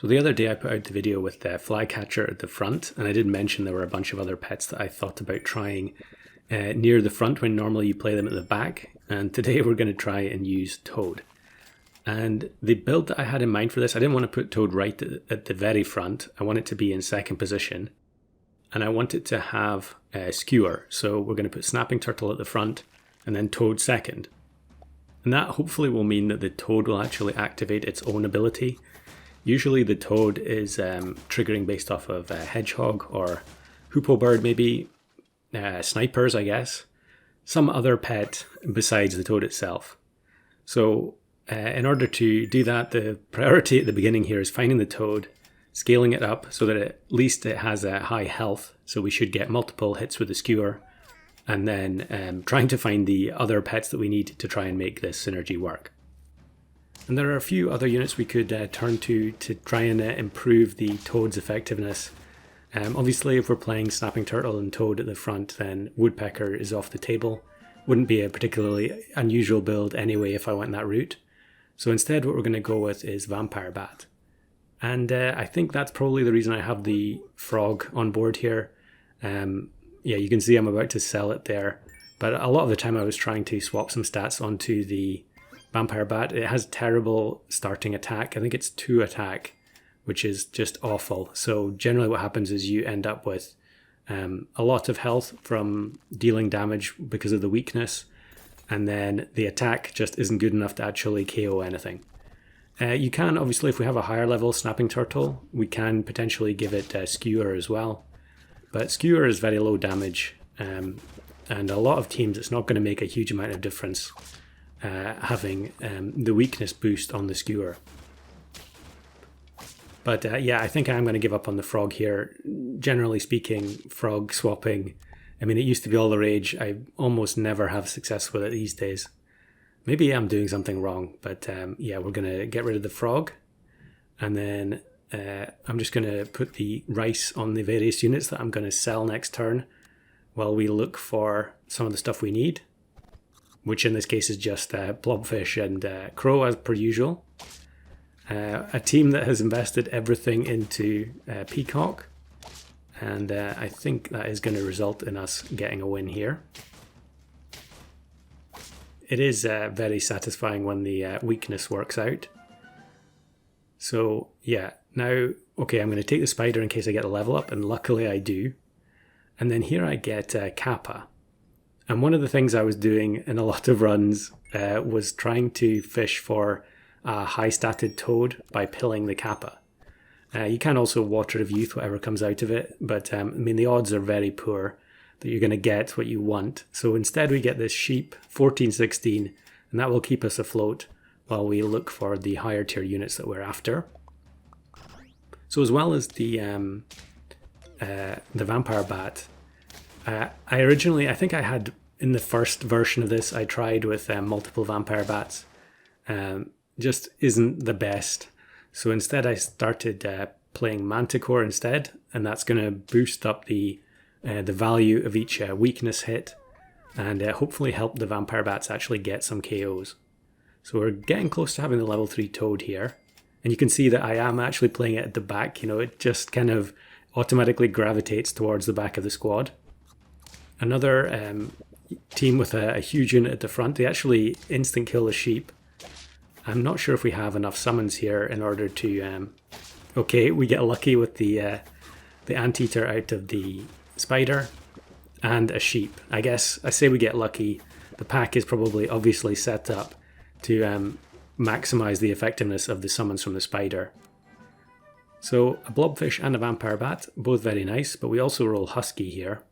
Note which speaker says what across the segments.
Speaker 1: So the other day I put out the video with the flycatcher at the front, and I did mention there were a bunch of other pets that I thought about trying near the front when normally you play them at the back. And today we're going to try and use Toad. And the build that I had in mind for this, I didn't want to put Toad right at the very front. I want it to be in second position. And I want it to have a skewer. So we're going to put Snapping Turtle at the front and then Toad second. And that hopefully will mean that the Toad will actually activate its own ability. Usually the Toad is triggering based off of a Hedgehog or Hoopoe Bird maybe, Snipers I guess, some other pet besides the Toad itself. So in order to do that, the priority at the beginning here is finding the Toad, scaling it up so that at least it has a high health, so we should get multiple hits with the skewer, and then trying to find the other pets that we need to try and make this synergy work. And there are a few other units we could turn to try and improve the Toad's effectiveness. Obviously, if we're playing Snapping Turtle and Toad at the front, then Woodpecker is off the table. Wouldn't be a particularly unusual build anyway if I went that route. So instead what we're going to go with is Vampire Bat. And I think that's probably the reason I have the frog on board here. Yeah, you can see I'm about to sell it there. But a lot of the time I was trying to swap some stats onto the Vampire Bat. It has terrible starting attack. I think it's 2 attack, which is just awful. So generally what happens is you end up with a lot of health from dealing damage because of the weakness. And then the attack just isn't good enough to actually KO anything. You can, obviously, if we have a higher level Snapping Turtle, we can potentially give it a Skewer as well. But Skewer is very low damage, and a lot of teams it's not going to make a huge amount of difference having the weakness boost on the Skewer. But yeah, I think I'm going to give up on the frog here. Generally speaking, frog swapping, I mean, it used to be all the rage. I almost never have success with it these days. Maybe I'm doing something wrong, but yeah, we're going to get rid of the frog. And then I'm just going to put the rice on the various units that I'm going to sell next turn while we look for some of the stuff we need, which in this case is just Blobfish and Crow as per usual. A team that has invested everything into Peacock. And I think that is going to result in us getting a win here. It is very satisfying when the weakness works out. So yeah, now, okay, I'm going to take the spider in case I get a level up, and luckily I do. And then here I get Kappa. And one of the things I was doing in a lot of runs was trying to fish for a high-statted Toad by pilling the Kappa. You can also Water of Youth whatever comes out of it, but I mean the odds are very poor that you're going to get what you want. So instead we get this sheep, 1416, and that will keep us afloat while we look for the higher tier units that we're after. So as well as the Vampire Bat, I think I had, in the first version of this, I tried with multiple Vampire Bats. Just isn't the best. So instead I started playing Manticore instead, and that's going to boost up the value of each weakness hit and hopefully help the Vampire Bats actually get some KOs. So we're getting close to having the level 3 Toad here. And you can see that I am actually playing it at the back. You know, it just kind of automatically gravitates towards the back of the squad. Another team with a huge unit at the front, they actually instant kill the sheep. I'm not sure if we have enough summons here in order to... okay, we get lucky with the Anteater out of the spider and a sheep. I guess I say we get lucky. The pack is probably obviously set up to maximize the effectiveness of the summons from the spider. So a Blobfish and a Vampire Bat, both very nice, but we also roll Husky here.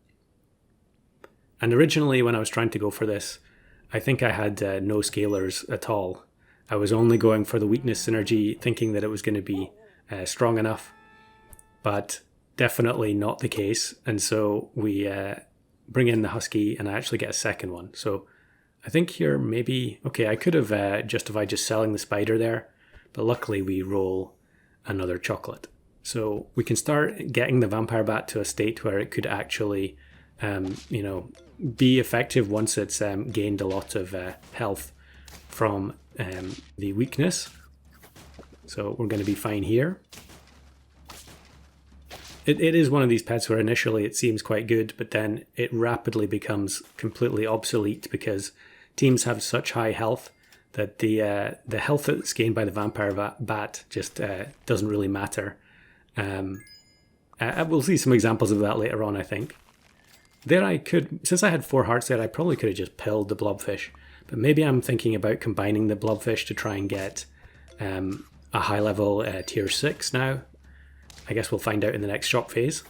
Speaker 1: And originally when I was trying to go for this, I think I had no scalers at all. I was only going for the weakness synergy, thinking that it was going to be strong enough, but definitely not the case. And so we bring in the Husky, and I actually get a second one. So I think here maybe, okay, I could have justified just selling the spider there, but luckily we roll another chocolate. So we can start getting the Vampire Bat to a state where it could actually, you know, be effective once it's gained a lot of health from the weakness. So we're going to be fine here. it is one of these pets where initially it seems quite good, but then it rapidly becomes completely obsolete because teams have such high health that the health that's gained by the vampire bat just doesn't really matter. We'll see some examples of that later on, I think. There I could, since I had 4 hearts there, I probably could have just pilled the blobfish. But maybe I'm thinking about combining the blobfish to try and get a high level tier 6 now. I guess we'll find out in the next shop phase.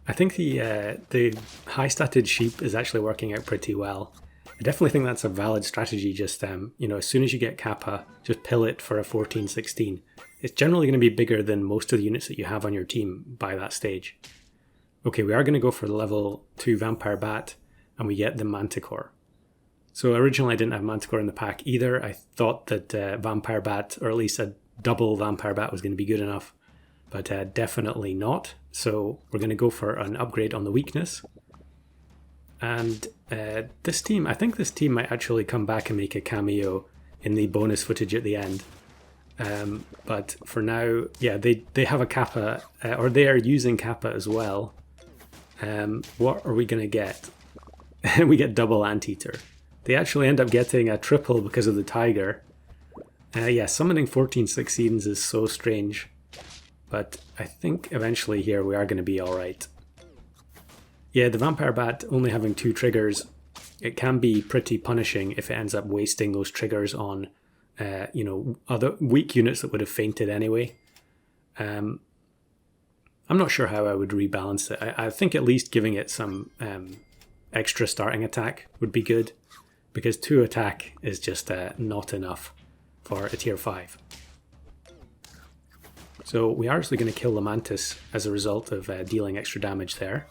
Speaker 1: I think the high statted sheep is actually working out pretty well. I definitely think that's a valid strategy. Just as soon as you get Kappa, just pill it for a 14-16. It's generally going to be bigger than most of the units that you have on your team by that stage. Okay, we are going to go for the level 2 Vampire Bat, and we get the Manticore. So originally I didn't have Manticore in the pack either. I thought that Vampire Bat, or at least a double Vampire Bat, was going to be good enough, but definitely not. So we're going to go for an upgrade on the weakness. And this team, I think this team might actually come back and make a cameo in the bonus footage at the end. But for now, yeah, they have a Kappa, or they are using Kappa as well. What are we going to get? We get double Anteater. They actually end up getting a triple because of the Tiger. Yeah, summoning 14-16s is so strange. But I think eventually here we are going to be alright. Yeah, the Vampire Bat only having 2 triggers, it can be pretty punishing if it ends up wasting those triggers on other weak units that would have fainted anyway. I'm not sure how I would rebalance it. I think at least giving it some extra starting attack would be good, because 2 attack is just not enough for a tier 5. So we are actually going to kill the Mantis as a result of dealing extra damage there.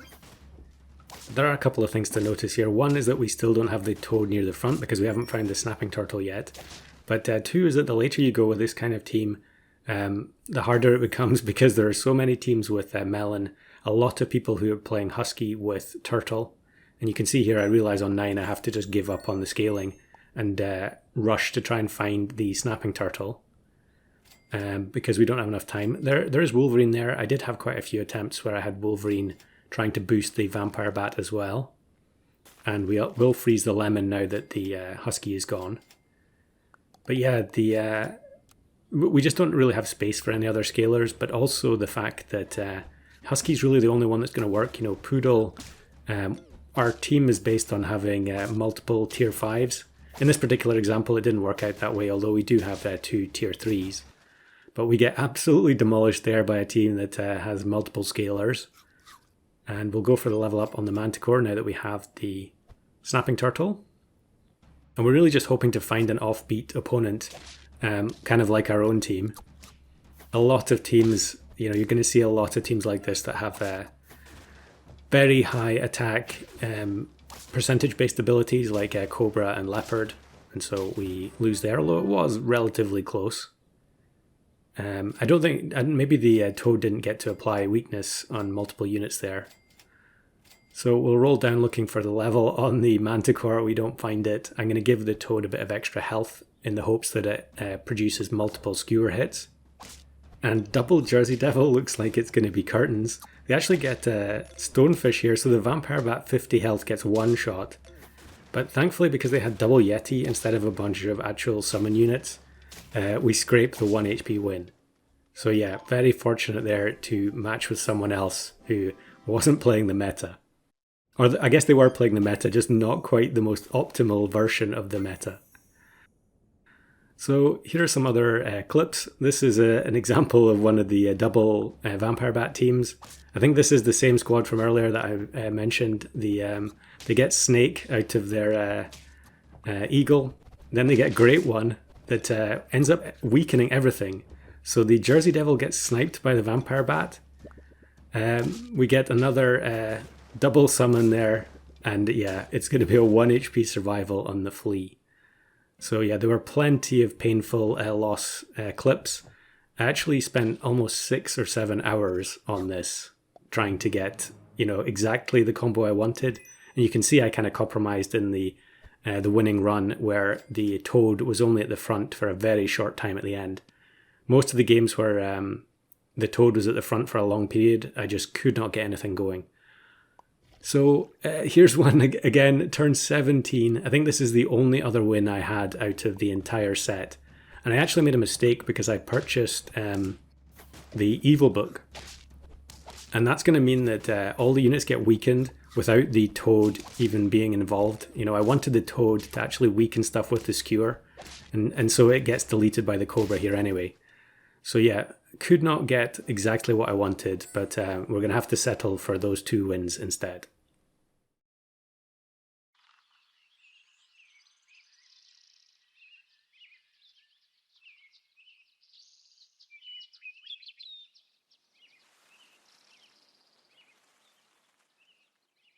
Speaker 1: There are a couple of things to notice here. One is that we still don't have the Toad near the front because we haven't found the Snapping Turtle yet. But 2 is that the later you go with this kind of team, the harder it becomes because there are so many teams with Melon, a lot of people who are playing Husky with Turtle. And you can see here I realise on 9 I have to just give up on the scaling and rush to try and find the Snapping Turtle. Because we don't have enough time. There is Wolverine there. I did have quite a few attempts where I had Wolverine trying to boost the Vampire Bat as well. And we'll freeze the Lemon now that the Husky is gone. But yeah, we just don't really have space for any other scalers, but also the fact that Husky's really the only one that's going to work. Poodle, our team is based on having multiple tier 5s. In this particular example, it didn't work out that way, although we do have 2 tier 3s. But we get absolutely demolished there by a team that has multiple scalers. And we'll go for the level up on the Manticore now that we have the Snapping Turtle. And we're really just hoping to find an offbeat opponent, kind of like our own team. A lot of teams, you're going to see a lot of teams like this that have very high attack percentage-based abilities like Cobra and Leopard. And so we lose there, although it was relatively close. I don't think, maybe the Toad didn't get to apply weakness on multiple units there. So we'll roll down looking for the level on the Manticore. We don't find it. I'm going to give the Toad a bit of extra health in the hopes that it produces multiple skewer hits. And double Jersey Devil looks like it's going to be curtains. They actually get Stonefish here, so the Vampire Bat 50 health gets 1 shot. But thankfully, because they had double Yeti instead of a bunch of actual summon units, we scrape the 1 HP win. So yeah, very fortunate there to match with someone else who wasn't playing the meta. Or I guess they were playing the meta, just not quite the most optimal version of the meta. So here are some other clips. This is an example of one of the double Vampire Bat teams. I think this is the same squad from earlier that I mentioned. They get Snake out of their Eagle. Then they get Great One that ends up weakening everything. So the Jersey Devil gets sniped by the Vampire Bat. We get another double summon there. And yeah, it's going to be a 1 HP survival on the Flea. So yeah, there were plenty of painful loss clips. I actually spent almost 6 or 7 hours on this, trying to get, exactly the combo I wanted. And you can see I kind of compromised in the winning run, where the Toad was only at the front for a very short time at the end. Most of the games were the Toad was at the front for a long period, I just could not get anything going. So here's one again, turn 17. I think this is the only other win I had out of the entire set. And I actually made a mistake because I purchased the Evil Book. And that's going to mean that all the units get weakened without the Toad even being involved. You know, I wanted the Toad to actually weaken stuff with the Skewer. And so it gets deleted by the Cobra here anyway. So yeah, could not get exactly what I wanted, but we're going to have to settle for those 2 wins instead.